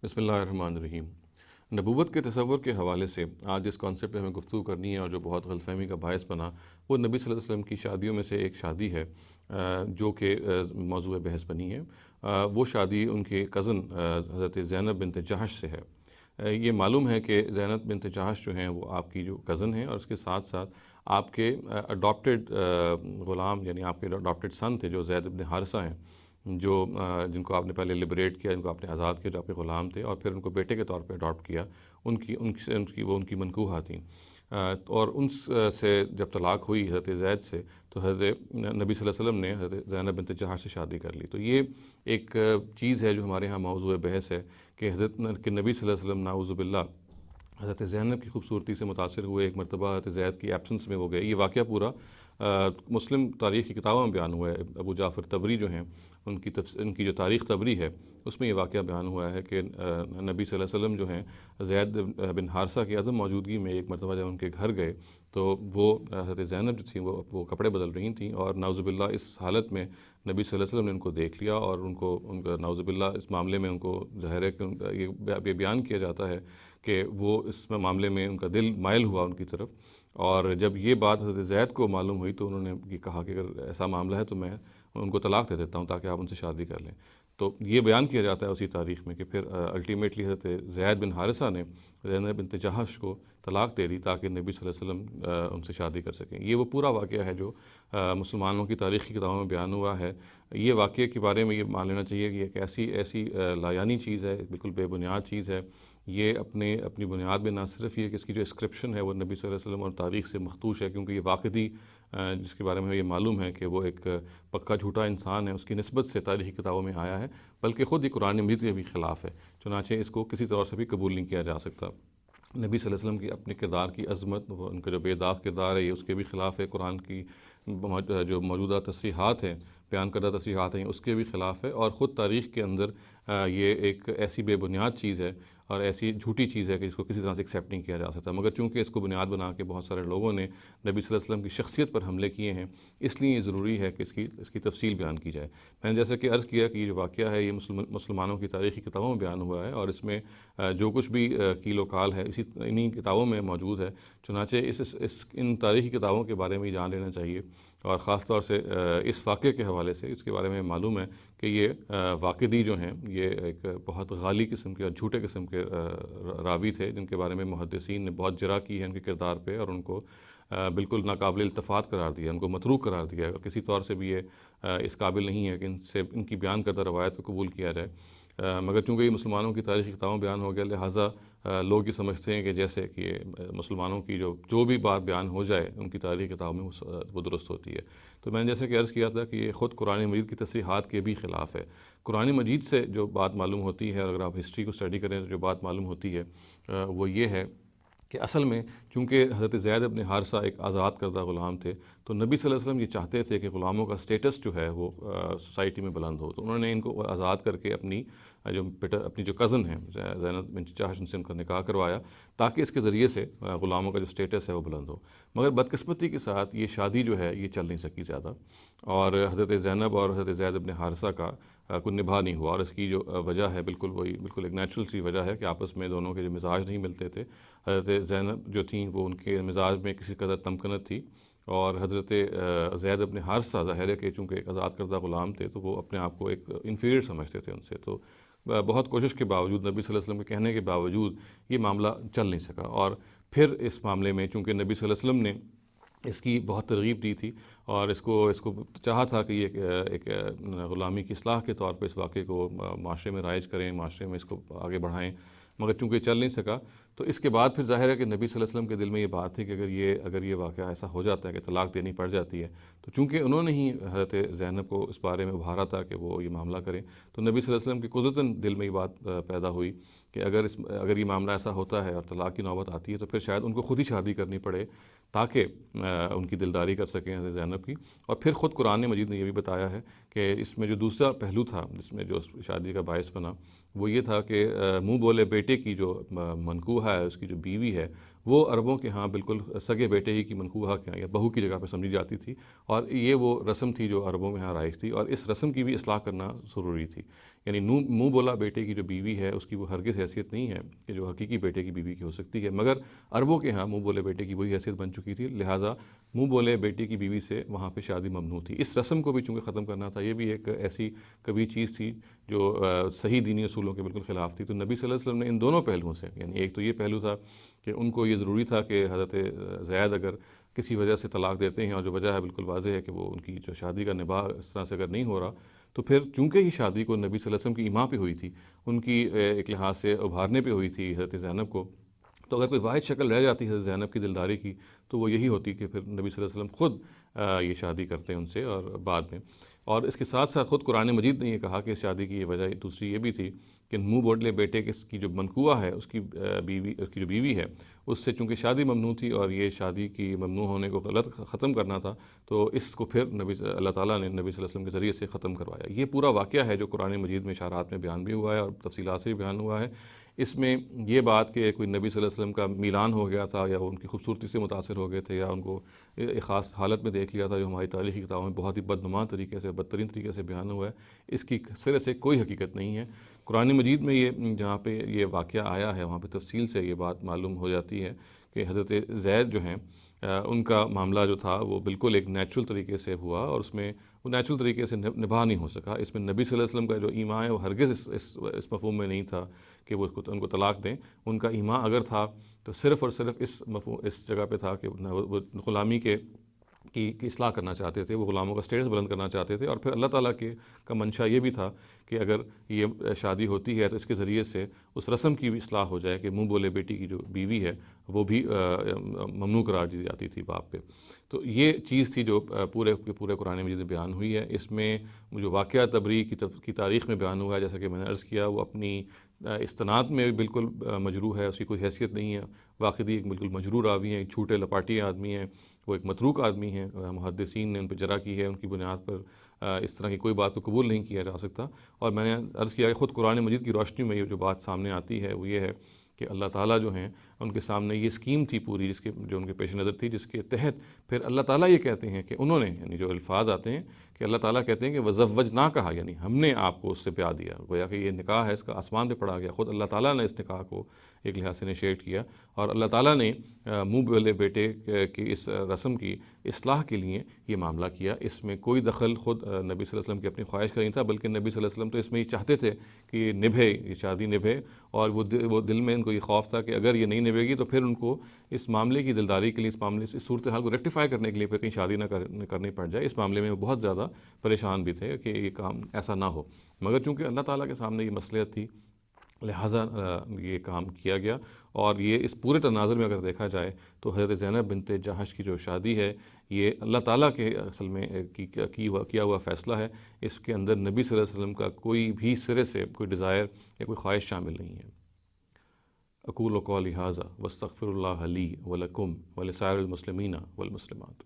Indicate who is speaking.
Speaker 1: بسم اللہ الرحمن الرحیم۔ نبوت کے تصور کے حوالے سے آج جس کانسیپٹ پہ ہمیں گفتگو کرنی ہے اور جو بہت غلط فہمی کا باعث بنا، وہ نبی صلی اللہ علیہ وسلم کی شادیوں میں سے ایک شادی ہے جو کہ موضوع بحث بنی ہے۔ وہ شادی ان کے کزن حضرت زینب بنت جہش سے ہے۔ یہ معلوم ہے کہ زینب بنت جہش جو ہیں وہ آپ کی جو کزن ہیں، اور اس کے ساتھ ساتھ آپ کے اڈاپٹڈ غلام، یعنی آپ کے اڈاپٹڈ سن تھے جو زید بن حارثہ ہیں، جو جن کو آپ نے پہلے لبریٹ کیا، جن کو آپ نے آزاد کیا، جو آپ کے غلام تھے، اور پھر ان کو بیٹے کے طور پہ اڈاپٹ کیا۔ وہ ان کی منکوحہ تھیں، اور ان سے جب طلاق ہوئی حضرت زید سے، تو حضرت نبی صلی اللہ علیہ وسلم نے حضرت زینب بنت جہش سے شادی کر لی۔ تو یہ ایک چیز ہے جو ہمارے ہاں موضوع بحث ہے کہ حضرت کہ نبی صلی اللہ علیہ وسلم نعوذ باللہ حضرت زینب کی خوبصورتی سے متاثر ہوئے، ایک مرتبہ حضرت زید کی ایبسنس میں وہ گئے۔ یہ واقعہ پورا مسلم تاریخ کی کتابوں میں بیان ہوا ہے۔ ابو جعفر طبری جو ہیں، ان کی جو تاریخ طبری ہے، اس میں یہ واقعہ بیان ہوا ہے کہ نبی صلی اللہ علیہ وسلم جو ہیں زید بن حارثہ کی عدم موجودگی میں ایک مرتبہ جب ان کے گھر گئے، تو وہ حضرت زینب جو تھیں وہ کپڑے بدل رہی تھیں، اور نعوذ باللہ اس حالت میں نبی صلی اللہ علیہ وسلم نے ان کو دیکھ لیا، اور ان کا نعوذ باللہ اس معاملے میں ان کو ظاہر ہے کہ یہ بیان کیا جاتا ہے کہ وہ اس معاملے میں ان کا دل مائل ہوا ان کی طرف۔ اور جب یہ بات حضرت زید کو معلوم ہوئی تو انہوں نے یہ کہا کہ اگر ایسا معاملہ ہے تو میں ان کو طلاق دے دیتا ہوں تاکہ آپ ان سے شادی کر لیں۔ تو یہ بیان کیا جاتا ہے اسی تاریخ میں کہ پھر الٹیمیٹلی حضرت زید بن حارثہ نے زینب بنت جہش کو طلاق دے دی تاکہ نبی صلی اللہ علیہ وسلم ان سے شادی کر سکیں۔ یہ وہ پورا واقعہ ہے جو مسلمانوں کی تاریخی کتابوں میں بیان ہوا ہے۔ یہ واقعے کے بارے میں یہ مان لینا چاہیے کہ ایک ایسی لایانی چیز ہے، بالکل بے بنیاد چیز ہے۔ یہ اپنی بنیاد میں نہ صرف یہ کہ اس کی جو اسکرپشن ہے وہ نبی صلی اللہ علیہ وسلم اور تاریخ سے مخدوش ہے، کیونکہ یہ واقعی جس کے بارے میں یہ معلوم ہے کہ وہ ایک پکا جھوٹا انسان ہے، اس کی نسبت سے تاریخی کتابوں میں آیا ہے، بلکہ خود یہ قرآن مجید کے بھی خلاف ہے، چنانچہ اس کو کسی طرح سے بھی قبول نہیں کیا جا سکتا۔ نبی صلی اللہ علیہ وسلم کی اپنے کردار کی عظمت، ان کا جو بے داغ کردار ہے، یہ اس کے بھی خلاف ہے۔ قرآن کی جو موجودہ تصریحات ہیں، بیان کردہ تصریحات ہیں، اس کے بھی خلاف ہے، اور خود تاریخ کے اندر یہ ایک ایسی بے بنیاد چیز ہے اور ایسی جھوٹی چیز ہے کہ اس کو کسی طرح سے ایکسیپٹ نہیں کیا جا سکتا۔ مگر چونکہ اس کو بنیاد بنا کے بہت سارے لوگوں نے نبی صلی اللہ علیہ وسلم کی شخصیت پر حملے کیے ہیں، اس لیے یہ ضروری ہے کہ اس کی تفصیل بیان کی جائے۔ میں نے جیسا کہ عرض کیا کہ یہ جو واقعہ ہے یہ مسلمانوں کی تاریخی کتابوں میں بیان ہوا ہے، اور اس میں جو کچھ بھی کیل و کال ہے انہی کتابوں میں موجود ہے، چنانچہ ان تاریخی کتابوں کے بارے میں جان لینا چاہیے، اور خاص طور سے اس واقعے کے حوالے سے اس کے بارے میں معلوم ہے کہ یہ واقعی جو ہیں یہ ایک بہت غالی قسم کے اور جھوٹے قسم کے راوی تھے، جن کے بارے میں محدثین نے بہت جرح کی ہے ان کے کردار پہ، اور ان کو بالکل ناقابل التفات قرار دیا، ان کو متروک قرار دیا ہے، اور کسی طور سے بھی یہ اس قابل نہیں ہے کہ ان کی بیان کردہ روایت کو قبول کیا جائے۔ مگر چونکہ یہ مسلمانوں کی تاریخی کتابوں بیان ہو گیا، لہٰذا لوگ یہ سمجھتے ہیں کہ جیسے کہ مسلمانوں کی جو بھی بات بیان ہو جائے ان کی تاریخی کتابوں میں وہ درست ہوتی ہے۔ تو میں نے جیسے کہ عرض کیا تھا کہ یہ خود قرآن مجید کی تصریحات کے بھی خلاف ہے۔ قرآن مجید سے جو بات معلوم ہوتی ہے، اگر آپ ہسٹری کو اسٹڈی کریں تو جو بات معلوم ہوتی ہے وہ یہ ہے کہ اصل میں چونکہ حضرت زید بن حارثہ ایک آزاد کردہ غلام تھے، تو نبی صلی اللہ علیہ وسلم یہ چاہتے تھے کہ غلاموں کا سٹیٹس جو ہے وہ سوسائٹی میں بلند ہو، تو انہوں نے ان کو آزاد کر کے اپنی جو کزن ہیں زینب بنت جہش، ان سے ان کا نکاح کروایا تاکہ اس کے ذریعے سے غلاموں کا جو سٹیٹس ہے وہ بلند ہو۔ مگر بدقسمتی کے ساتھ یہ شادی جو ہے یہ چل نہیں سکی زیادہ، اور حضرت زینب اور حضرت زید بن حارثہ کا کوئی نبھا نہیں ہوا، اور اس کی جو وجہ ہے بالکل ایک نیچرل سی وجہ ہے کہ آپس میں دونوں کے جو مزاج نہیں ملتے تھے۔ حضرت زینب جو تھیں وہ ان کے مزاج میں کسی قدر تمکنت تھی، اور حضرت زید بن حارثہ ظاہر ہے کہ چونکہ ایک آزاد کردہ غلام تھے تو وہ اپنے آپ کو ایک انفیریئر سمجھتے تھے ان سے، تو بہت کوشش کے باوجود، نبی صلی اللہ علیہ وسلم کے کہنے کے باوجود یہ معاملہ چل نہیں سکا۔ اور پھر اس معاملے میں چونکہ نبی صلی اللہ علیہ وسلم نے اس کی بہت ترغیب دی تھی، اور اس کو چاہا تھا کہ یہ ایک غلامی کی اصلاح کے طور پہ اس واقعے کو معاشرے میں رائج کریں، معاشرے میں اس کو آگے بڑھائیں، مگر چونکہ چل نہیں سکا، تو اس کے بعد پھر ظاہر ہے کہ نبی صلی اللہ علیہ وسلم کے دل میں یہ بات تھی کہ اگر یہ واقعہ ایسا ہو جاتا ہے کہ طلاق دینی پڑ جاتی ہے، تو چونکہ انہوں نے ہی حضرت زینب کو اس بارے میں ابھارا تھا کہ وہ یہ معاملہ کریں، تو نبی صلی اللہ علیہ وسلم کی قدرتاً دل میں یہ بات پیدا ہوئی کہ اگر یہ معاملہ ایسا ہوتا ہے اور طلاق کی نوبت آتی ہے تو پھر شاید ان کو خود ہی شادی کرنی پڑے تاکہ ان کی دلداری کر سکیں حضرت زینب کی۔ اور پھر خود قرآن مجید نے یہ بھی بتایا ہے کہ اس میں جو دوسرا پہلو تھا جس میں جو شادی کا باعث بنا وہ یہ تھا کہ منہ بولے بیٹے کی جو منکوحہ ہے، اس کی جو بیوی ہے، وہ عربوں کے ہاں بالکل سگے بیٹے ہی کی منکوحہ کے یا بہو کی جگہ پہ سمجھی جاتی تھی، اور یہ وہ رسم تھی جو عربوں میں یہاں رائج تھی، اور اس رسم کی بھی اصلاح کرنا ضروری تھی۔ یعنی منہ بولا بیٹے کی جو بیوی ہے اس کی وہ ہرگز حیثیت نہیں ہے کہ جو حقیقی بیٹے کی بیوی کی ہو سکتی ہے، مگر عربوں کے ہاں منہ بولے بیٹے کی وہی حیثیت بن چکی تھی، لہٰذا منہ بولے بیٹے کی بیوی سے وہاں پہ شادی ممنوع تھی۔ اس رسم کو بھی چونکہ ختم کرنا تھا، یہ بھی ایک ایسی کبھی چیز تھی جو صحیح دینی اصولوں کے بالکل خلاف تھی۔ تو نبی صلی اللہ علیہ وسلم نے ان دونوں پہلوؤں سے، یعنی ایک تو یہ پہلو تھا کہ ان کو یہ ضروری تھا کہ حضرت زید اگر کسی وجہ سے طلاق دیتے ہیں، اور جو وجہ ہے بالکل واضح ہے کہ وہ ان کی جو شادی کا نباہ اس طرح سے اگر نہیں ہو رہا، تو پھر چونکہ یہ شادی کو نبی صلی اللہ علیہ وسلم کی ایما پہ ہوئی تھی، ان کی ایک لحاظ سے ابھارنے پہ ہوئی تھی حضرت زینب کو، تو اگر کوئی واحد شکل رہ جاتی حضرت زینب کی دلداری کی تو وہ یہی ہوتی کہ پھر نبی صلی اللہ علیہ وسلم خود یہ شادی کرتے ان سے اور بعد میں۔ اور اس کے ساتھ ساتھ خود قرآن مجید نے یہ کہا کہ اس شادی کی یہ وجہ دوسری یہ بھی تھی کہ منہ بولے بیٹے کی جو منکوحہ ہے اس کی جو بیوی ہے، اس سے چونکہ شادی ممنوع تھی اور یہ شادی کی ممنوع ہونے کو غلط ختم کرنا تھا، تو اس کو پھر اللہ تعالیٰ نے نبی صلی اللہ علیہ وسلم کے ذریعے سے ختم کروایا۔ یہ پورا واقعہ ہے جو قرآن مجید میں اشارات میں بیان بھی ہوا ہے اور تفصیلات سے بھی بیان ہوا ہے۔ اس میں یہ بات کہ کوئی نبی صلی اللہ علیہ وسلم کا میلان ہو گیا تھا، یا ان کی خوبصورتی سے متاثر ہو گئے تھے، یا ان کو ایک خاص حالت میں دیکھ لیا تھا، جو ہماری تاریخی کتابوں میں بہت ہی بدنما طریقے سے، بدترین طریقے سے بیان ہوا ہے، اس کی سرے سے کوئی حقیقت نہیں ہے۔ قرآن مجید میں یہ جہاں پہ یہ واقعہ آیا ہے وہاں پہ تفصیل سے یہ بات معلوم ہو جاتی ہے کہ حضرت زید جو ہیں ان کا معاملہ جو تھا وہ بالکل ایک نیچرل طریقے سے ہوا، اور اس میں وہ نیچرل طریقے سے نبھا نہیں ہو سکا۔ اس میں نبی صلی اللہ علیہ وسلم کا جو ایما ہے وہ ہرگز اس مفہوم میں نہیں تھا کہ وہ ان کو طلاق دیں۔ ان کا ایما اگر تھا تو صرف اور صرف اس جگہ پہ تھا کہ وہ غلامی کی اصلاح کرنا چاہتے تھے، وہ غلاموں کا سٹیٹس بلند کرنا چاہتے تھے، اور پھر اللہ تعالیٰ کا منشا یہ بھی تھا کہ اگر یہ شادی ہوتی ہے تو اس کے ذریعے سے اس رسم کی بھی اصلاح ہو جائے کہ منہ بولے بیٹی کی جو بیوی ہے وہ بھی ممنوع قرار دی جاتی تھی باپ پہ۔ تو یہ چیز تھی جو پورے قرآن مجید میں بیان ہوئی ہے۔ اس میں جو واقعہ تبری کی تاریخ میں بیان ہوا ہے، جیسا کہ میں نے عرض کیا، وہ اپنی استناد میں بالکل مجروح ہے، اس کی کوئی حیثیت نہیں ہے، واقعی ایک بالکل مجروح راوی ہیں، ایک چھوٹے لپاٹی آدمی ہیں، وہ ایک متروک آدمی ہیں، محدثین نے ان پہ جرح کی ہے، ان کی بنیاد پر اس طرح کی کوئی بات کو قبول نہیں کیا جا سکتا۔ اور میں نے عرض کیا کہ خود قرآن مجید کی روشنی میں یہ جو بات سامنے آتی ہے وہ یہ ہے کہ اللہ تعالیٰ جو ہیں ان کے سامنے یہ اسکیم تھی پوری جو ان کے پیش نظر تھی، جس کے تحت پھر اللہ تعالیٰ یہ کہتے ہیں کہ انہوں نے، یعنی جو الفاظ آتے ہیں کہ اللہ تعالیٰ کہتے ہیں کہ وَزَوَّجْنَاكَ، یعنی ہم نے آپ کو اس سے بیاہ دیا، گویا کہ یہ نکاح ہے اس کا آسمان پہ پڑا گیا، خود اللہ تعالیٰ نے اس نکاح کو ایک لحاظ سے انیشیٹ کیا، اور اللہ تعالیٰ نے منہ بولے بیٹے کی اس رسم کی اصلاح کے لیے یہ معاملہ کیا۔ اس میں کوئی دخل خود نبی صلی اللہ علیہ وسلم کی اپنی خواہش کا نہیں تھا، بلکہ نبی صلی اللہ علیہ وسلم تو اس میں یہ چاہتے تھے کہ یہ نبھے، یہ شادی نبھے، اور وہ دل میں ان کو یہ خوف تھا کہ اگر یہ نہیں نبھے گی تو پھر ان کو اس معاملے کی دلداری کے لیے، اس معاملے سے اس صورتحال کو ریکٹیفائی کرنے کے لیے پھر کہیں شادی نہ کرنی پڑ جائے۔ اس معاملے میں وہ بہت زیادہ پریشان بھی تھے کہ یہ کام ایسا نہ ہو، مگر چونکہ اللہ تعالیٰ کے سامنے یہ مصلحت تھی لہٰذا یہ کام کیا گیا۔ اور یہ اس پورے تناظر میں اگر دیکھا جائے تو حضرت زینب بنت جحش کی جو شادی ہے یہ اللہ تعالیٰ کے اصل میں کیا ہوا فیصلہ ہے، اس کے اندر نبی صلی اللہ علیہ وسلم کا کوئی بھی سرے سے کوئی ڈیزائر یا کوئی خواہش شامل نہیں ہے۔ اقول قولی ھذا واستغفر اللہ لی ولکم ولسائر المسلمین والمسلمات۔